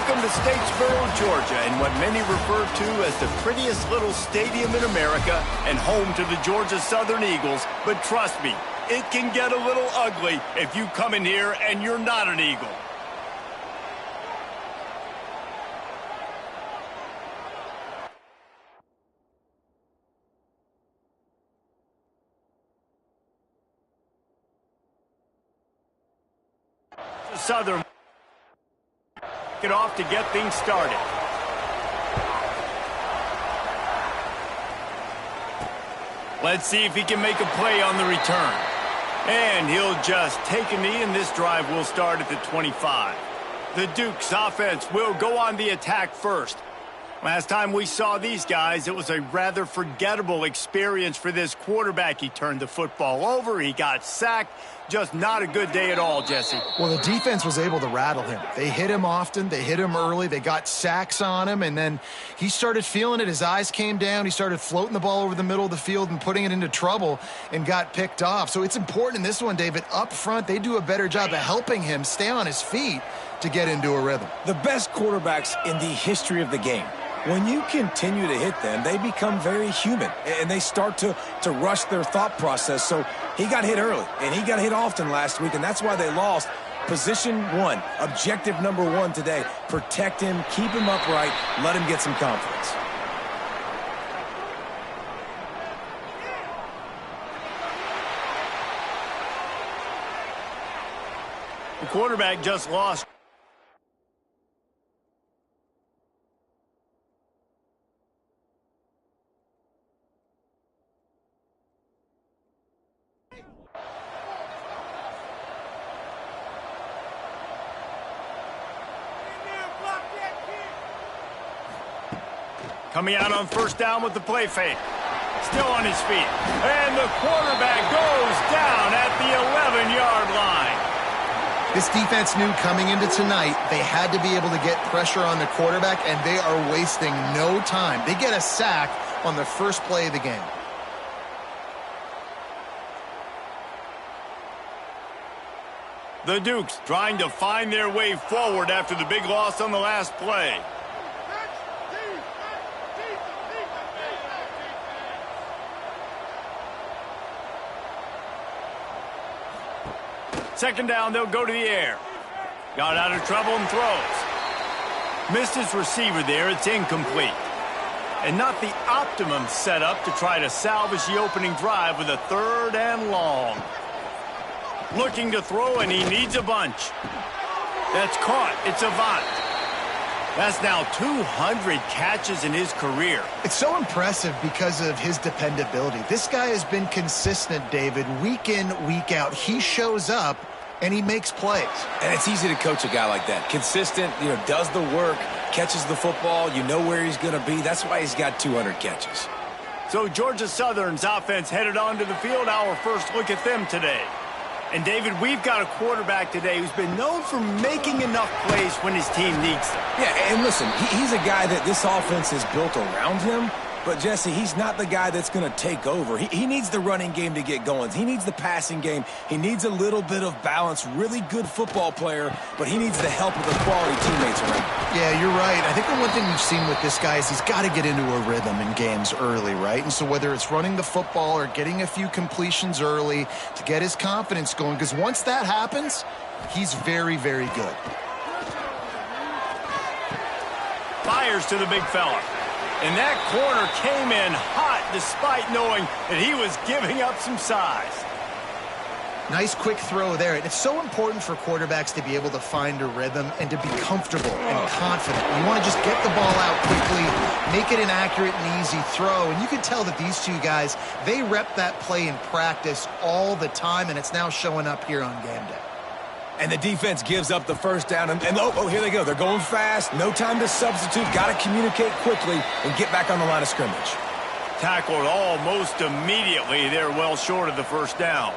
Welcome to Statesboro, Georgia, and what many refer to as the prettiest little stadium in America and home to the Georgia Southern Eagles. But trust me, it can get a little ugly if you come in here and you're not an Eagle. Southern get off to get things started. Let's see if he can make a play on the return. And he'll just take a knee, and this drive will start at the 25. The Duke's offense will go on the attack first. Last time we saw these guys, it was a rather forgettable experience for this quarterback. He turned the football over, he got sacked. Just not a good day at all, Jesse. Well, the defense was able to rattle him. They hit him often, they hit him early, they got sacks on him, and then he started feeling it. His eyes came down, he started floating the ball over the middle of the field and putting it into trouble and got picked off. So it's important in this one, David, up front, they do a better job of helping him stay on his feet to get into a rhythm. The best quarterbacks in the history of the game, when you continue to hit them, they become very human, and they start to rush their thought process. So he got hit early, and he got hit often last week, and that's why they lost. Position one, objective number one today, protect him, keep him upright, let him get some confidence. The quarterback just lost. Coming out on first down with the play fake. Still on his feet. And the quarterback goes down at the 11-yard line. This defense knew coming into tonight they had to be able to get pressure on the quarterback, and they are wasting no time. They get a sack on the first play of the game. The Dukes trying to find their way forward after the big loss on the last play. Second down, they'll go to the air. Got out of trouble and throws. Missed his receiver there, it's incomplete. And not the optimum setup to try to salvage the opening drive with a third and long. Looking to throw, and he needs a bunch. That's caught, it's Avant. That's now 200 catches in his career. It's so impressive because of his dependability. This guy has been consistent, David, week in, week out. He shows up, and he makes plays. And it's easy to coach a guy like that. Consistent, does the work, catches the football, you know where he's going to be. That's why he's got 200 catches. So Georgia Southern's offense headed onto the field. Our first look at them today. And, David, we've got a quarterback today who's been known for making enough plays when his team needs them. Yeah, and listen, he's a guy that this offense is built around him. But, Jesse, he's not the guy that's going to take over. He needs the running game to get going. He needs the passing game. He needs a little bit of balance. Really good football player, but he needs the help of the quality teammates around him. Yeah, you're right. I think the one thing we've seen with this guy is he's got to get into a rhythm in games early, right? And so whether it's running the football or getting a few completions early to get his confidence going, because once that happens, he's very, very good. Fires to the big fella. And that corner came in hot despite knowing that he was giving up some size. Nice quick throw there. And it's so important for quarterbacks to be able to find a rhythm and to be comfortable and confident. You want to just get the ball out quickly, make it an accurate and easy throw. And you can tell that these two guys, they rep that play in practice all the time, and it's now showing up here on game day. And the defense gives up the first down. And here they go. They're going fast. No time to substitute. Got to communicate quickly and get back on the line of scrimmage. Tackled almost immediately. They're well short of the first down.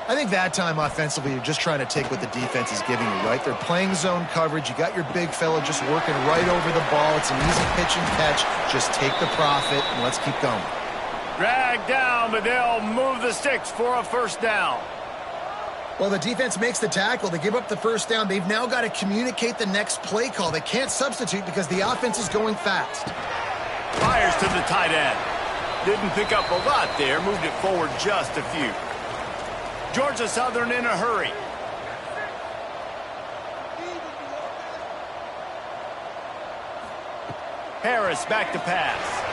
I think that time offensively, you're just trying to take what the defense is giving you, right? They're playing zone coverage. You got your big fella just working right over the ball. It's an easy pitch and catch. Just take the profit and let's keep going. Dragged down, but they'll move the sticks for a first down. Well, the defense makes the tackle. They give up the first down. They've now got to communicate the next play call. They can't substitute because the offense is going fast. Fires to the tight end. Didn't pick up a lot there. Moved it forward just a few. Georgia Southern in a hurry. Harris back to pass.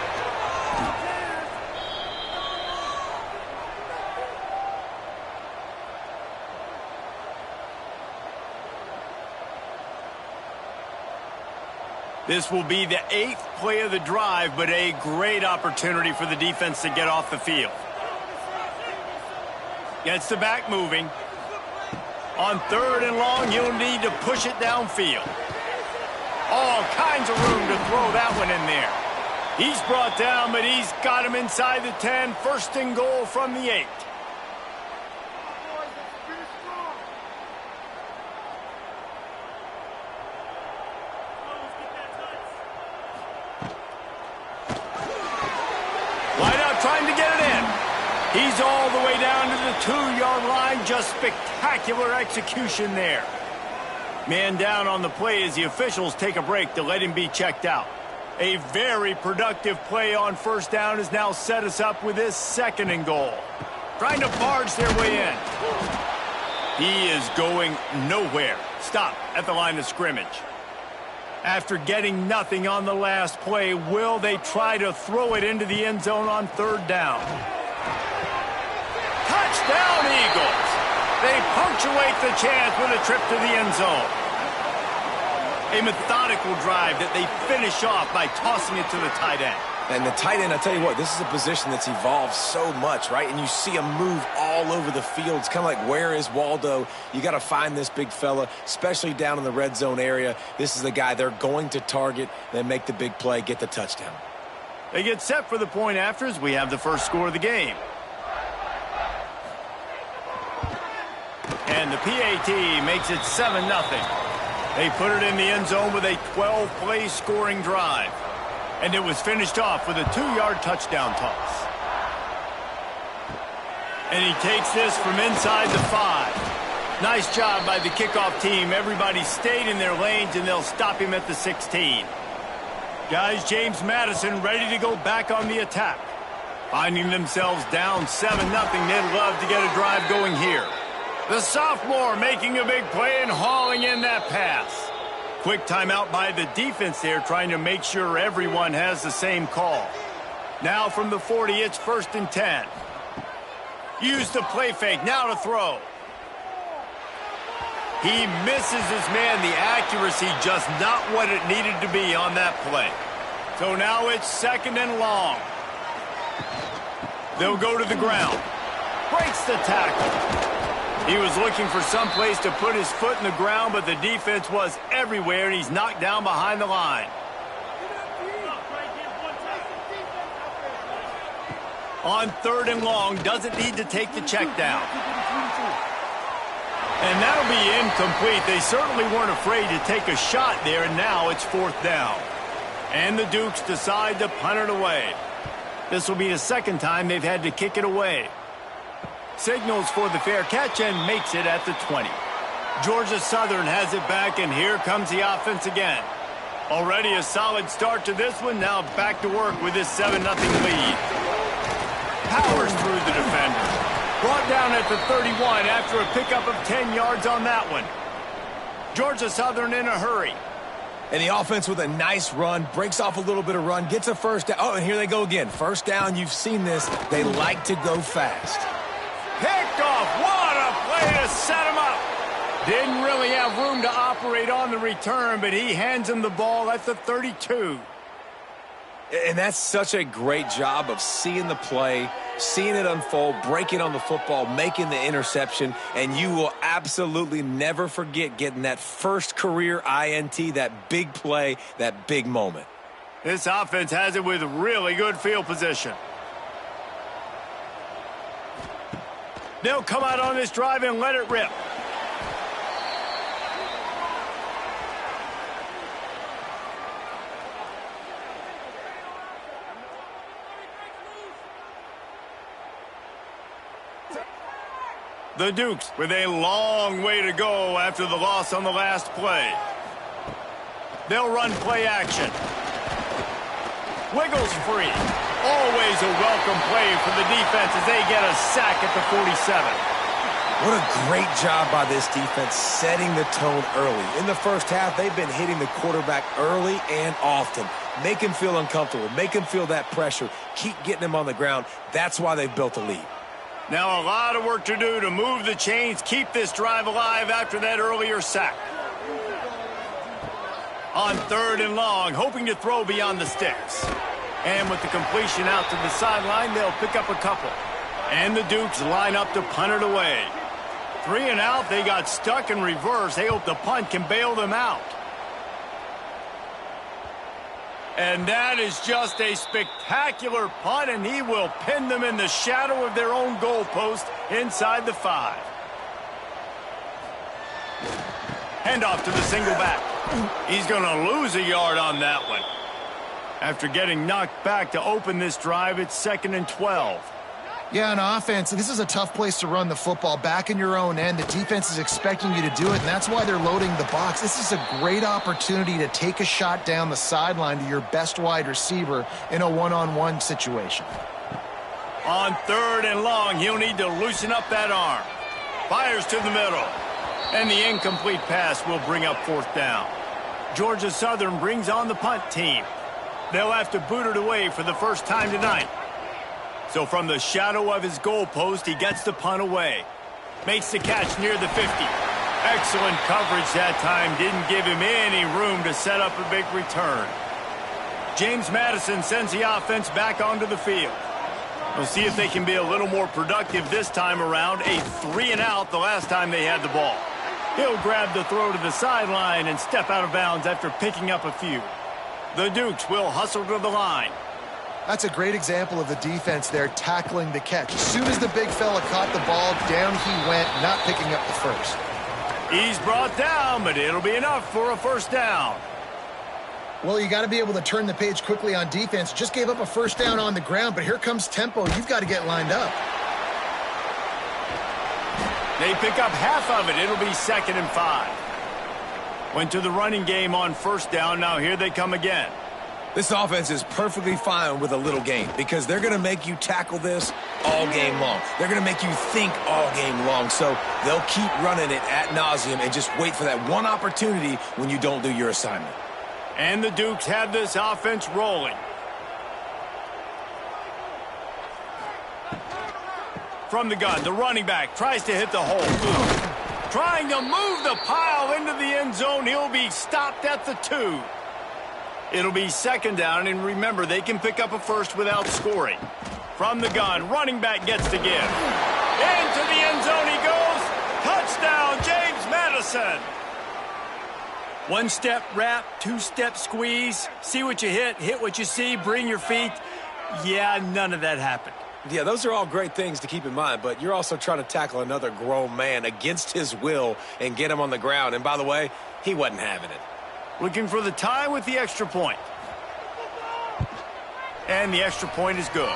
This will be the 8th play of the drive, but a great opportunity for the defense to get off the field. Gets the back moving. On 3rd and long, you'll need to push it downfield. All kinds of room to throw that one in there. He's brought down, but he's got him inside the 10. 1st and goal from the 8. Trying to get it in. He's all the way down to the 2-yard line. Just spectacular execution there. Man down on the play as the officials take a break to let him be checked out. A very productive play on 1st down has now set us up with this 2nd and goal. Trying to barge their way in. He is going nowhere. Stop at the line of scrimmage. After getting nothing on the last play, will they try to throw it into the end zone on 3rd down? Touchdown, Eagles! They punctuate the chance with a trip to the end zone. A methodical drive that they finish off by tossing it to the tight end. And the tight end, I tell you what, this is a position that's evolved so much, right? And you see him move all over the field. It's kind of like, where is Waldo? You got to find this big fella, especially down in the red zone area. This is the guy they're going to target, then make the big play, get the touchdown. They get set for the point after as we have the first score of the game. And the PAT makes it 7-0. They put it in the end zone with a 12-play scoring drive. And it was finished off with a 2-yard touchdown toss. And he takes this from inside the 5. Nice job by the kickoff team. Everybody stayed in their lanes, and they'll stop him at the 16. Guys, James Madison ready to go back on the attack. Finding themselves down 7-0, they'd love to get a drive going here. The sophomore making a big play and hauling in that pass. Quick timeout by the defense there, trying to make sure everyone has the same call. Now from the 40, it's 1st and 10. Use the play fake, now to throw. He misses his man. The accuracy just not what it needed to be on that play. So now it's 2nd and long. They'll go to the ground. Breaks the tackle. He was looking for some place to put his foot in the ground, but the defense was everywhere, and he's knocked down behind the line. On 3rd and long, doesn't need to take the check down. And that'll be incomplete. They certainly weren't afraid to take a shot there, and now it's 4th down. And the Dukes decide to punt it away. This will be the 2nd time they've had to kick it away. Signals for the fair catch and makes it at the 20. Georgia Southern has it back, and here comes the offense again. Already a solid start to this one. Now back to work with this 7-0 lead. Powers through the defender. Brought down at the 31 after a pickup of 10 yards on that one. Georgia Southern in a hurry. And the offense with a nice run, breaks off a little bit of run, gets a 1st down. Oh, and here they go again. 1st down, you've seen this. They like to go fast. Picked off. What a play to set him up. Didn't really have room to operate on the return, but he hands him the ball at the 32. And that's such a great job of seeing the play, seeing it unfold, breaking on the football, making the interception, and you will absolutely never forget getting that first career INT, that big play, that big moment. This offense has it with really good field position. They'll come out on this drive and let it rip. The Dukes with a long way to go after the loss on the last play. They'll run play action. Wiggles free. Always a welcome play for the defense as they get a sack at the 47. What a great job by this defense setting the tone early. In the first half, they've been hitting the quarterback early and often. Make him feel uncomfortable. Make him feel that pressure. Keep getting him on the ground. That's why they've built a lead. Now a lot of work to do to move the chains, keep this drive alive after that earlier sack. On 3rd and long, hoping to throw beyond the sticks. And with the completion out to the sideline, they'll pick up a couple. And the Dukes line up to punt it away. 3 and out, they got stuck in reverse. They hope the punt can bail them out. And that is just a spectacular punt, and he will pin them in the shadow of their own goalpost inside the 5. Handoff to the single back. He's going to lose a yard on that one. After getting knocked back to open this drive, it's 2nd and 12. Yeah, on offense, this is a tough place to run the football. Back in your own end, the defense is expecting you to do it, and that's why they're loading the box. This is a great opportunity to take a shot down the sideline to your best wide receiver in a one-on-one situation. On 3rd and long, he'll need to loosen up that arm. Fires to the middle. And the incomplete pass will bring up 4th down. Georgia Southern brings on the punt team. They'll have to boot it away for the first time tonight. So from the shadow of his goalpost, he gets the punt away. Makes the catch near the 50. Excellent coverage that time. Didn't give him any room to set up a big return. James Madison sends the offense back onto the field. We'll see if they can be a little more productive this time around. A 3 and out the last time they had the ball. He'll grab the throw to the sideline and step out of bounds after picking up a few. The Dukes will hustle to the line. That's a great example of the defense there tackling the catch. As soon as the big fella caught the ball, down he went, not picking up the first. He's brought down, but it'll be enough for a first down. Well, you got to be able to turn the page quickly on defense. Just gave up a first down on the ground, but here comes tempo. You've got to get lined up. They pick up half of it. It'll be 2nd and 5. Went to the running game on first down. Now here they come again. This offense is perfectly fine with a little game because they're going to make you tackle this all game long. They're going to make you think all game long. So they'll keep running it ad nauseum and just wait for that one opportunity when you don't do your assignment. And the Dukes have this offense rolling. From the gun, the running back tries to hit the hole. Trying to move the pile into the end zone. He'll be stopped at the 2. It'll be 2nd down, and remember, they can pick up a first without scoring. From the gun, running back gets to give. Into the end zone he goes. Touchdown, James Madison. 1-step wrap, 2-step squeeze. See what you hit what you see, bring your feet. Yeah, none of that happened. Yeah, those are all great things to keep in mind, but you're also trying to tackle another grown man against his will and get him on the ground. And by the way, he wasn't having it. Looking for the tie with the extra point. And the extra point is good.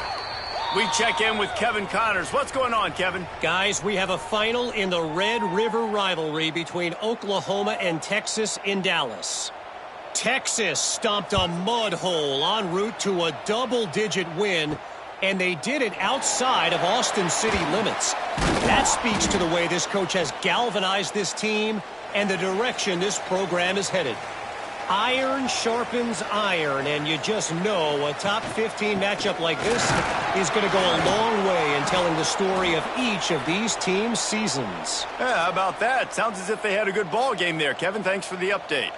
We check in with Kevin Connors. What's going on, Kevin? Guys, we have a final in the Red River rivalry between Oklahoma and Texas in Dallas. Texas stomped a mud hole en route to a double-digit win, and they did it outside of Austin city limits. That speaks to the way this coach has galvanized this team and the direction this program is headed. Iron sharpens iron, and you just know a top 15 matchup like this is going to go a long way in telling the story of each of these teams' seasons. Yeah, how about that? Sounds as if they had a good ball game there, Kevin. Thanks for the update.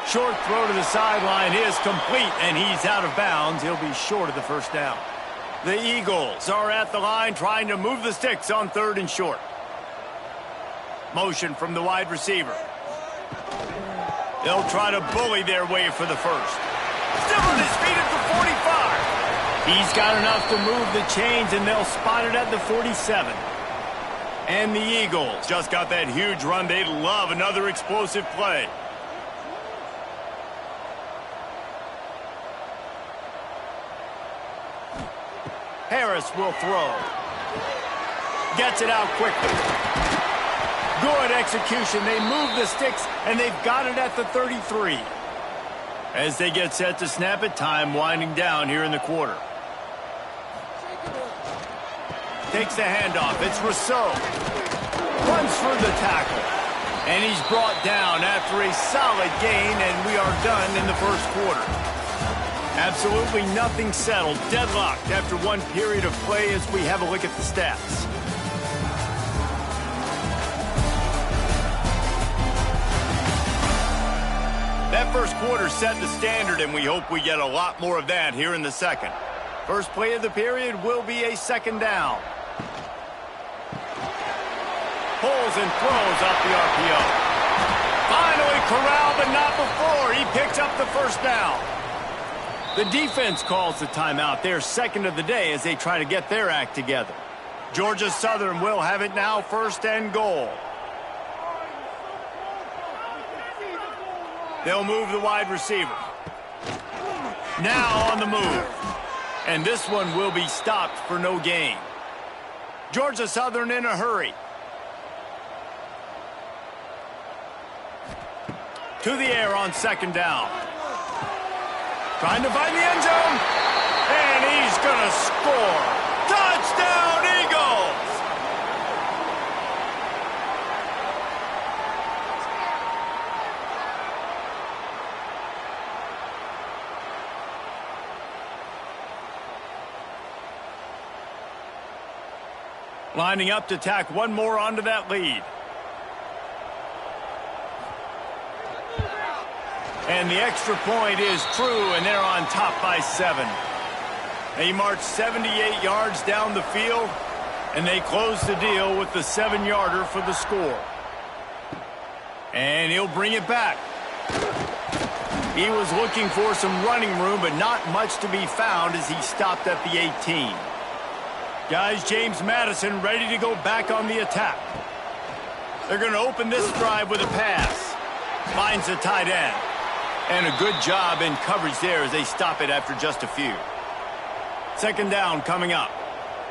Short throw to the sideline is complete, and he's out of bounds. He'll be short of the first down. The Eagles are at the line trying to move the sticks on 3rd and short. Motion from the wide receiver. They'll try to bully their way for the first. Still on his feet at the 45. He's got enough to move the chains, and they'll spot it at the 47. And the Eagles just got that huge run. They'd love another explosive play. Harris will throw. Gets it out quickly. Good execution. They move the sticks, and they've got it at the 33. As they get set to snap it, time winding down here in the quarter. Takes the handoff. It's Rousseau. Runs for the tackle. And he's brought down after a solid gain, and we are done in the first quarter. Absolutely nothing settled. Deadlocked after one period of play as we have a look at the stats. That first quarter set the standard, and we hope we get a lot more of that here in the second. First play of the period will be a second down. Pulls and throws off the RPO. Finally corralled, but not before. He picks up the first down. The defense calls the timeout. Their second of the day as they try to get their act together. Georgia Southern will have it now, first and goal. They'll move the wide receiver. Now on the move. And this one will be stopped for no gain. Georgia Southern in a hurry. To the air on second down. Trying to find the end zone. And he's going to score. Touchdown, Eagles! Lining up to tack one more onto that lead. And the extra point is true, and they're on top by 7. They march 78 yards down the field, and they close the deal with the 7-yarder for the score. And he'll bring it back. He was looking for some running room, but not much to be found as he stopped at the 18. Guys, James Madison ready to go back on the attack. They're going to open this drive with a pass. Finds the tight end. And a good job in coverage there as they stop it after just a few. Second down coming up.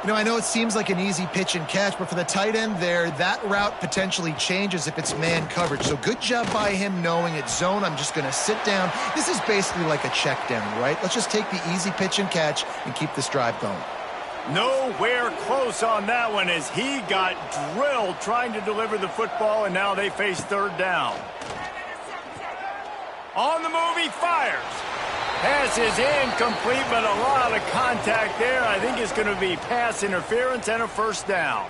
You know, I know it seems like an easy pitch and catch, but for the tight end there, that route potentially changes if it's man coverage. So good job by him knowing it's zone. I'm just going to sit down. This is basically like a check down, right? Let's just take the easy pitch and catch and keep this drive going. Nowhere close on that one as he got drilled trying to deliver the football, and now they face third down. On the move, he fires. Pass is incomplete, but a lot of contact there. I think it's going to be pass interference and a first down.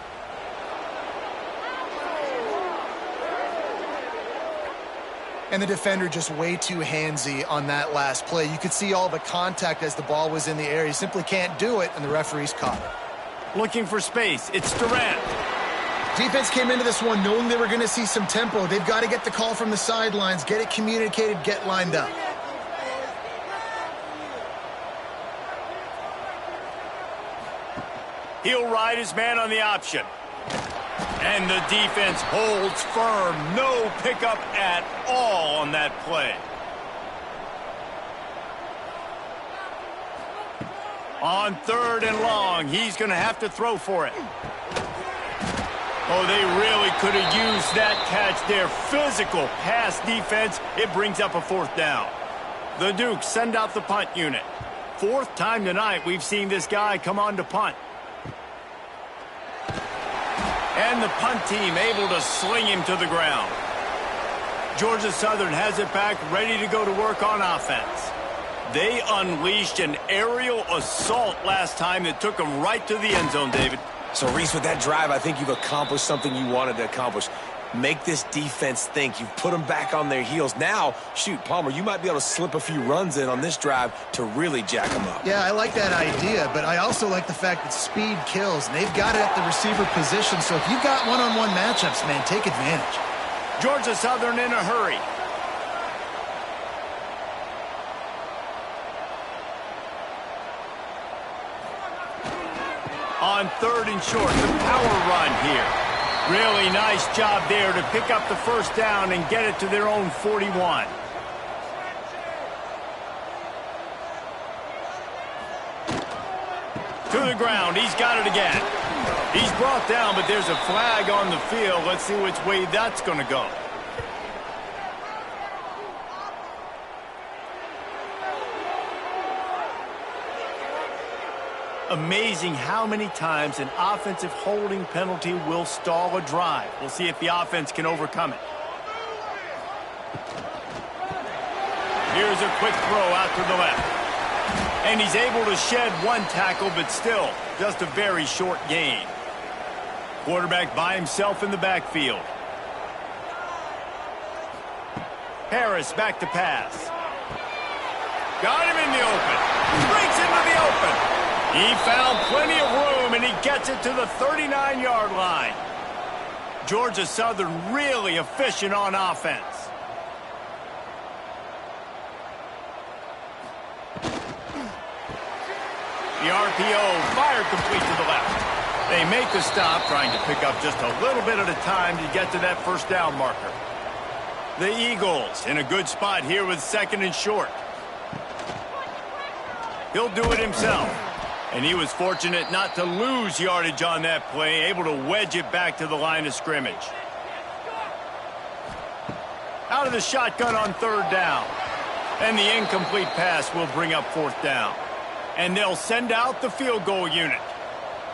And the defender just way too handsy on that last play. You could see all the contact as the ball was in the air. He simply can't do it, and the referee's caught it. Looking for space. It's Durant. Defense came into this one knowing they were going to see some tempo. They've got to get the call from the sidelines, get it communicated, get lined up. He'll ride his man on the option. And the defense holds firm. No pickup at all on that play. On third and long, he's going to have to throw for it. Oh, they really could have used that catch there. Physical pass defense. It brings up a fourth down. The Dukes send out the punt unit. Fourth time tonight we've seen this guy come on to punt. And the punt team able to sling him to the ground. Georgia Southern has it back, ready to go to work on offense. They unleashed an aerial assault last time that took them right to the end zone, David. So, Reese, with that drive, I think you've accomplished something you wanted to accomplish. Make this defense think. You've put them back on their heels. Now, shoot, Palmer, you might be able to slip a few runs in on this drive to really jack them up. Yeah, I like that idea, but I also like the fact that speed kills. And they've got it at the receiver position, so if you've got one-on-one matchups, man, take advantage. Georgia Southern in a hurry. On third and short, the power run here. Really nice job there to pick up the first down and get it to their own 41. To To the ground. He's got it again. He's brought down, but there's a flag on the field. Let's see which way that's going to go. Amazing how many times an offensive holding penalty will stall a drive. We'll see if the offense can overcome it. Here's a quick throw out to the left. And he's able to shed one tackle, but still just a very short gain. Quarterback by himself in the backfield. Harris back to pass. Got him in the open. Breaks into the open. He found plenty of room, and he gets it to the 39-yard line. Georgia Southern really efficient on offense. The RPO fired complete to the left. They make the stop, trying to pick up just a little bit at a time to get to that first down marker. The Eagles in a good spot here with 2nd and short. He'll do it himself. And he was fortunate not to lose yardage on that play, able to wedge it back to the line of scrimmage. Out of the shotgun on 3rd down. And the incomplete pass will bring up 4th down. And they'll send out the field goal unit.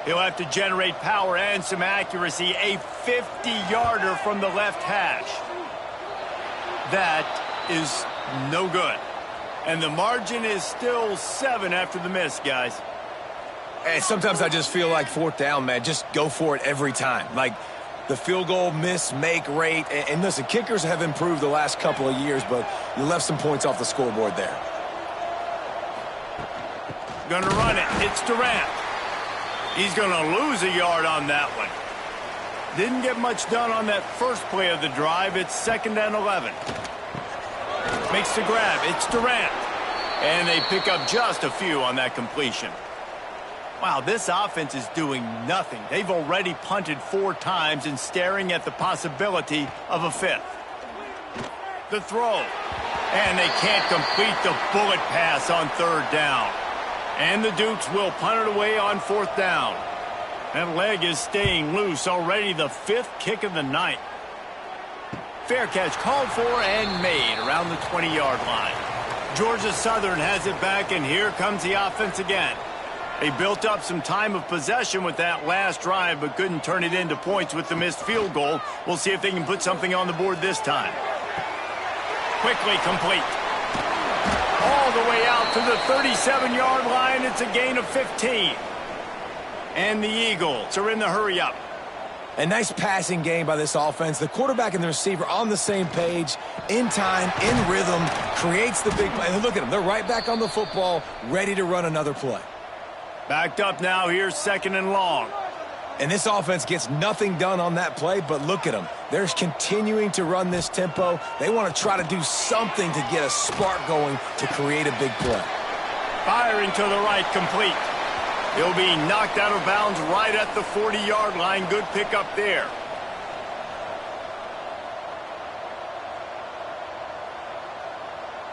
He'll have to generate power and some accuracy. A 50-yarder from the left hash. That is no good. And the margin is still 7 after the miss, guys. Hey, sometimes I just feel like 4th down, man. Just go for it every time. Like the field goal miss-make rate. And listen, kickers have improved the last couple of years, but you left some points off the scoreboard there. Gonna run it. It's Durant. He's gonna lose a yard on that one. Didn't get much done on that first play of the drive. It's 2nd and 11. Makes the grab. It's Durant. And they pick up just a few on that completion. Wow, this offense is doing nothing. They've already punted 4 times and staring at the possibility of a 5th. The throw. And they can't complete the bullet pass on 3rd down. And the Dukes will punt it away on 4th down. That leg is staying loose. Already the 5th kick of the night. Fair catch called for and made around the 20-yard line. Georgia Southern has it back, and here comes the offense again. They built up some time of possession with that last drive, but couldn't turn it into points with the missed field goal. We'll see if they can put something on the board this time. Quickly complete. All the way out to the 37-yard line. It's a gain of 15. And the Eagles are in the hurry-up. A nice passing game by this offense. The quarterback and the receiver on the same page, in time, in rhythm, creates the big play. And look at them. They're right back on the football, ready to run another play. Backed up now. Here's 2nd and long. And this offense gets nothing done on that play, but look at them. They're continuing to run this tempo. They want to try to do something to get a spark going to create a big play. Firing to the right, complete. He'll be knocked out of bounds right at the 40-yard line. Good pickup there.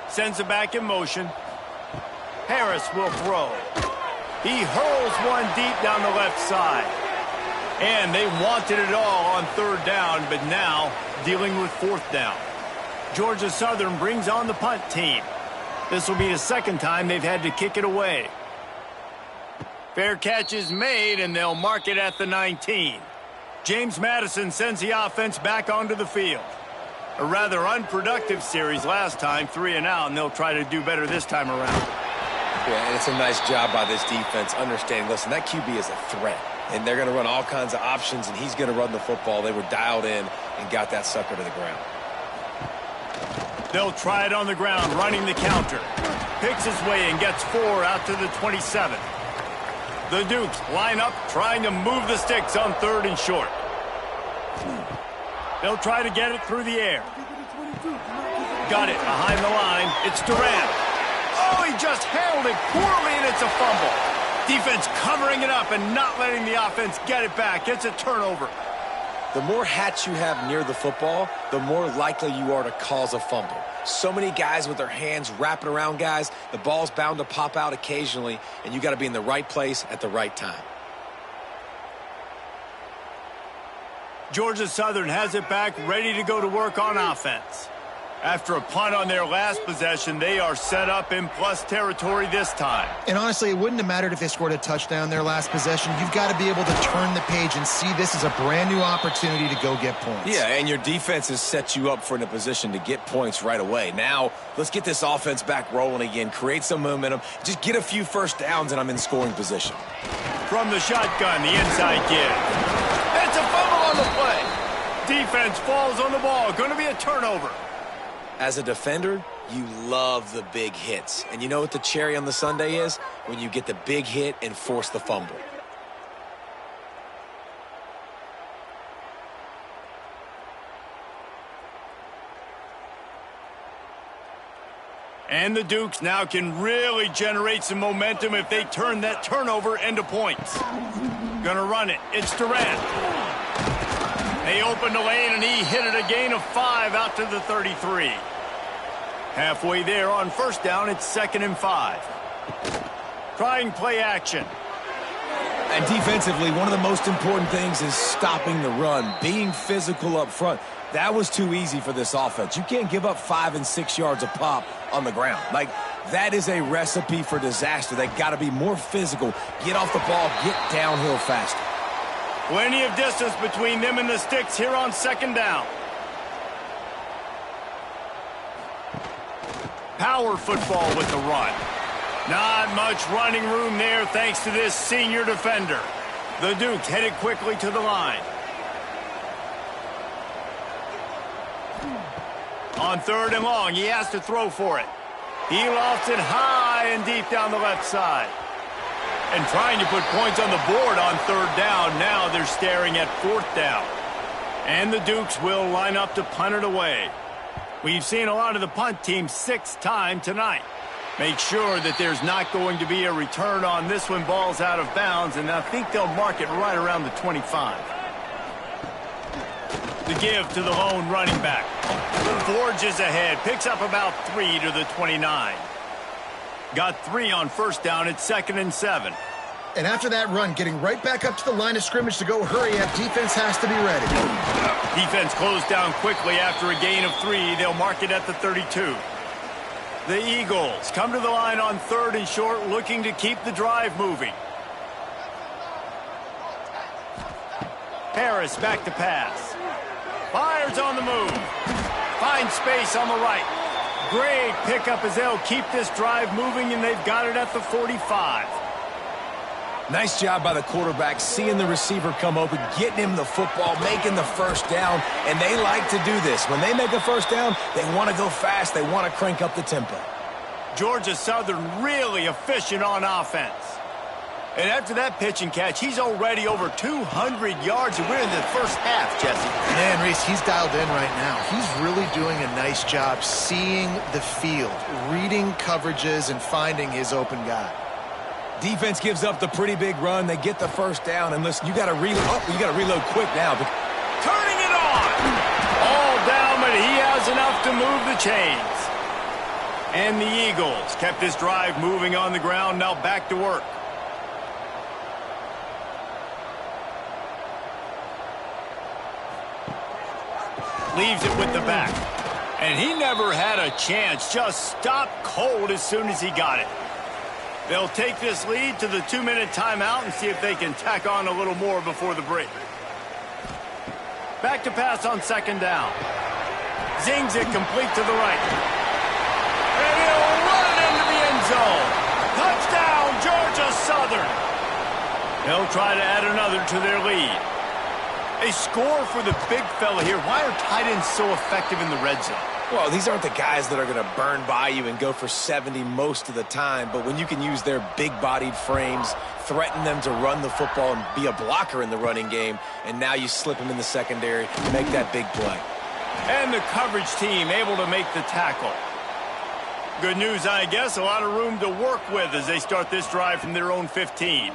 Sends it back in motion. Harris will throw. He hurls one deep down the left side. And they wanted it all on 3rd down, but now dealing with 4th down. Georgia Southern brings on the punt team. This will be the 2nd time they've had to kick it away. Fair catch is made, and they'll mark it at the 19. James Madison sends the offense back onto the field. A rather unproductive series last time, 3 and out, and they'll try to do better this time around. Yeah, and it's a nice job by this defense understanding, listen, that QB is a threat. And they're going to run all kinds of options, and he's going to run the football. They were dialed in and got that sucker to the ground. They'll try it on the ground, running the counter. Picks his way and gets 4 out to the 27. The Dukes line up, trying to move the sticks on 3rd and short. They'll try to get it through the air. Got it behind the line. It's Durant. Oh, he just handled it poorly, and it's a fumble. Defense covering it up and not letting the offense get it back. It's a turnover. The more hats you have near the football, the more likely you are to cause a fumble. So many guys with their hands wrapping around guys. The ball's bound to pop out occasionally, and you got to be in the right place at the right time. Georgia Southern has it back, ready to go to work on offense. After a punt on their last possession, they are set up in plus territory this time. And honestly, it wouldn't have mattered if they scored a touchdown their last possession. You've got to be able to turn the page and see this as a brand new opportunity to go get points. Yeah, and your defense has set you up for in a position to get points right away. Now, let's get this offense back rolling again, create some momentum, just get a few first downs, and I'm in scoring position. From the shotgun, the inside give. It's a fumble on the play. Defense falls on the ball. Going to be a turnover. As a defender, you love the big hits. And you know what the cherry on the sundae is? When you get the big hit and force the fumble. And the Dukes now can really generate some momentum if they turn that turnover into points. Gonna run it. It's Durant. They opened the lane, and he hit it a gain of 5 out to the 33. Halfway there on first down, it's 2nd and 5. Trying play action. And defensively, one of the most important things is stopping the run, being physical up front. That was too easy for this offense. You can't give up 5 and 6 yards a pop on the ground. Like, that is a recipe for disaster. They got to be more physical, get off the ball, get downhill faster. Plenty of distance between them and the sticks here on 2nd down. Power football with the run. Not much running room there thanks to this senior defender. The Dukes headed quickly to the line. On 3rd and long, he has to throw for it. He lofts it high and deep down the left side. And trying to put points on the board on 3rd down. Now they're staring at 4th down. And the Dukes will line up to punt it away. We've seen a lot of the punt team 6 times tonight. Make sure that there's not going to be a return on this one. Ball's out of bounds, and I think they'll mark it right around the 25. The give to the lone running back. Forges ahead, picks up about 3 to the 29. Got 3 on first down at 2nd and 7. And after that run, getting right back up to the line of scrimmage to go hurry up, defense has to be ready. Defense closed down quickly after a gain of 3. They'll mark it at the 32. The Eagles come to the line on 3rd and short, looking to keep the drive moving. Harris back to pass. Fires on the move. Finds space on the right. Great pickup as they'll keep this drive moving, and they've got it at the 45. Nice job by the quarterback, seeing the receiver come open, getting him the football, making the first down, and they like to do this. When they make a first down, they want to go fast, they want to crank up the tempo. Georgia Southern really efficient on offense. And after that pitch and catch, he's already over 200 yards, and we're in the first half, Jesse. Man, Reese, he's dialed in right now. He's really doing a nice job seeing the field, reading coverages, and finding his open guy. Defense gives up the pretty big run. They get the first down, and listen, you got to reload. Oh, you got to reload quick now. Turning it on. All down, but he has enough to move the chains. And the Eagles kept this drive moving on the ground. Now back to work. Leaves it with the back. And he never had a chance. Just stopped cold as soon as he got it. They'll take this lead to the 2-minute timeout and see if they can tack on a little more before the break. Back to pass on 2nd down. Zings it complete to the right. And he'll run it into the end zone. Touchdown, Georgia Southern. They'll try to add another to their lead. A score for the big fella here. Why are tight ends so effective in the red zone? Well, these aren't the guys that are going to burn by you and go for 70 most of the time, but when you can use their big-bodied frames, threaten them to run the football and be a blocker in the running game, and now you slip them in the secondary, make that big play. And the coverage team able to make the tackle. Good news, I guess, a lot of room to work with as they start this drive from their own 15.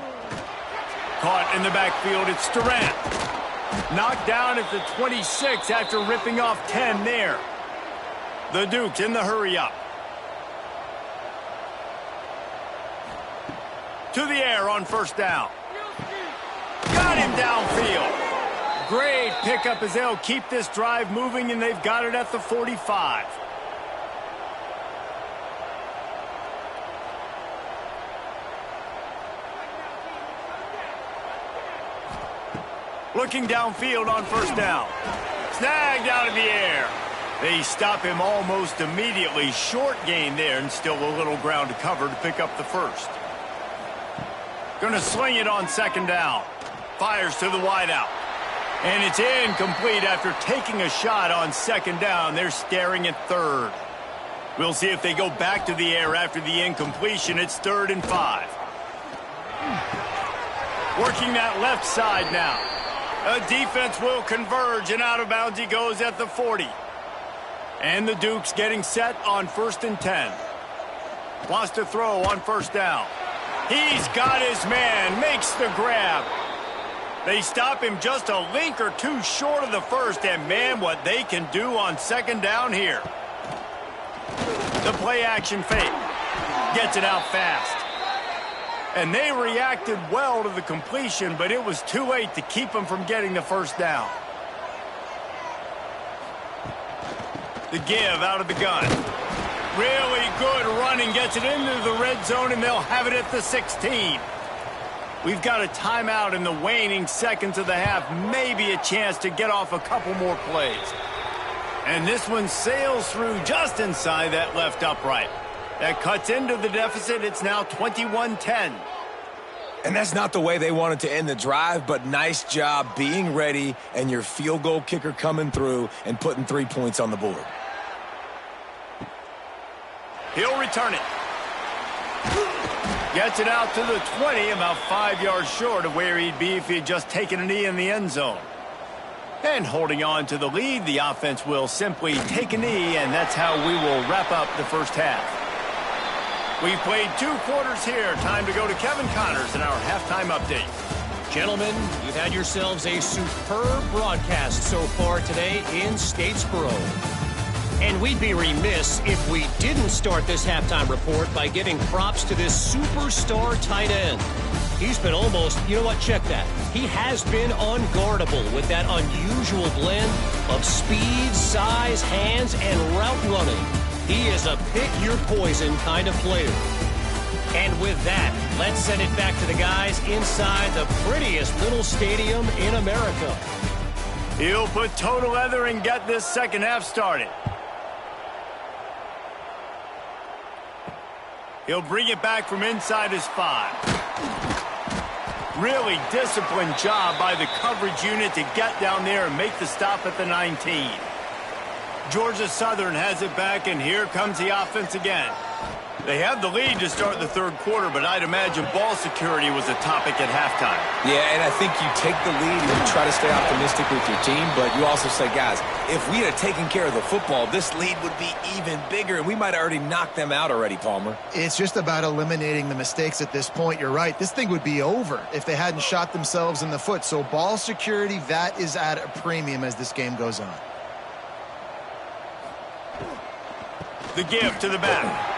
Caught in the backfield, it's Durant. Knocked down at the 26 after ripping off 10 there. The Dukes in the hurry up. To the air on first down. Got him downfield. Great pickup as they'll keep this drive moving, and they've got it at the 45. Looking downfield on first down. Snagged out of the air. They stop him almost immediately. Short gain there, and still a little ground to cover to pick up the first. Gonna sling it on second down. Fires to the wideout. And it's incomplete after taking a shot on second down. They're staring at third. We'll see if they go back to the air after the incompletion. It's 3rd and 5. Working that left side now. A defense will converge, and out of bounds he goes at the 40. And the Dukes getting set on 1st and 10. Wants to throw on first down. He's got his man, makes the grab. They stop him just a link or two short of the first, and man, what they can do on second down here. The play action fake. Gets it out fast. And they reacted well to the completion, but it was too late to keep them from getting the first down. The give out of the gun. Really good running, gets it into the red zone, and they'll have it at the 16. We've got a timeout in the waning seconds of the half, maybe a chance to get off a couple more plays. And this one sails through just inside that left upright. That cuts into the deficit. It's now 21-10. And that's not the way they wanted to end the drive, but nice job being ready and your field goal kicker coming through and putting 3 points on the board. He'll return it. Gets it out to the 20, about 5 yards short of where he'd be if he had just taken a knee in the end zone. And holding on to the lead, the offense will simply take a knee, and that's how we will wrap up the first half. We've played 2 quarters here. Time to go to Kevin Connors in our halftime update. Gentlemen, you've had yourselves a superb broadcast so far today in Statesboro. And we'd be remiss if we didn't start this halftime report by giving props to this superstar tight end. He's been almost, you know what, check that. He has been unguardable with that unusual blend of speed, size, hands, and route running. He is a pick-your-poison kind of player. And with that, let's send it back to the guys inside the prettiest little stadium in America. He'll put total leather and get this second half started. He'll bring it back from inside his 5. Really disciplined job by the coverage unit to get down there and make the stop at the 19. Georgia Southern has it back, and here comes the offense again. They have the lead to start the third quarter, but I'd imagine ball security was a topic at halftime. Yeah, and I think you take the lead and you try to stay optimistic with your team, but you also say, guys, if we had taken care of the football, this lead would be even bigger, and we might have already knocked them out already, Palmer. It's just about eliminating the mistakes at this point. You're right. This thing would be over if they hadn't shot themselves in the foot. So ball security, that is at a premium as this game goes on. The give to the back.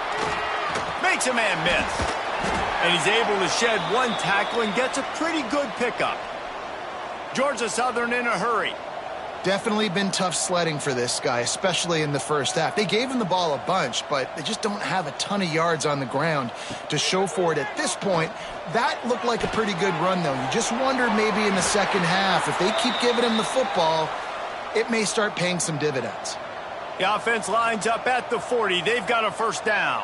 Makes a man miss. And he's able to shed one tackle and gets a pretty good pickup. Georgia Southern in a hurry. Definitely been tough sledding for this guy, especially in the first half. They gave him the ball a bunch, but they just don't have a ton of yards on the ground to show for it at this point. That looked like a pretty good run, though. You just wondered maybe in the second half, if they keep giving him the football, it may start paying some dividends. The offense lines up at the 40. They've got a first down.